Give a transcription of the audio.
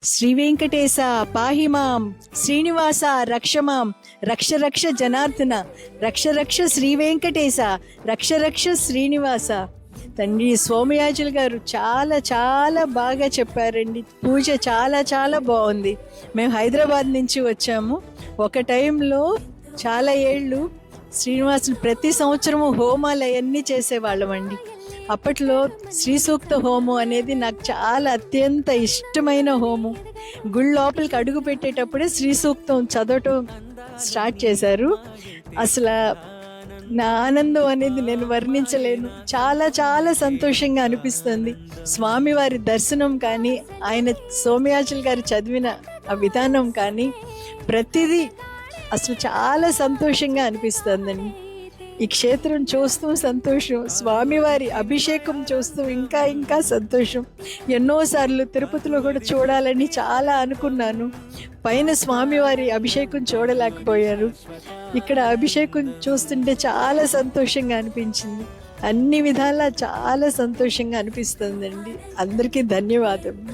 శ్రీ వెంకటేశ పాహి మాం, శ్రీనివాస రక్ష మాం, రక్ష రక్ష జనార్దన, రక్ష రక్ష శ్రీ వెంకటేశ, రక్ష రక్ష శ్రీనివాస. తండ్రి సోమయాజులు గారు చాలా చాలా బాగా చెప్పారండి. పూజ చాలా చాలా బాగుంది. మేము హైదరాబాద్ నుంచి వచ్చాము. ఒక టైంలో చాలా ఏళ్ళు శ్రీనివాసులు ప్రతి సంవత్సరము హోమాలు అవన్నీ చేసేవాళ్ళమండి. అప్పట్లో శ్రీ సూక్త హోమం అనేది నాకు చాలా అత్యంత ఇష్టమైన హోమం. గుడి లోపలికి అడుగు పెట్టేటప్పుడే శ్రీ సూక్తం చదవటం స్టార్ట్ చేశారు. అసలు నా ఆనందం అనేది నేను వర్ణించలేను. చాలా చాలా సంతోషంగా అనిపిస్తుంది. స్వామివారి దర్శనం కానీ, ఆయన సోమయాజులు గారు చదివిన ఆ విధానం కానీ ప్రతిదీ అసలు చాలా సంతోషంగా అనిపిస్తుందండి. ఈ క్షేత్రం చూస్తూ సంతోషం, స్వామివారి అభిషేకం చూస్తూ ఇంకా ఇంకా సంతోషం. ఎన్నోసార్లు తిరుపతిలో కూడా చూడాలని చాలా అనుకున్నాను. పైన స్వామివారి అభిషేకం చూడలేకపోయారు. ఇక్కడ అభిషేకం చూస్తుంటే చాలా సంతోషంగా అనిపించింది. అన్ని విధాలా చాలా సంతోషంగా అనిపిస్తుందండి. అందరికీ ధన్యవాదం.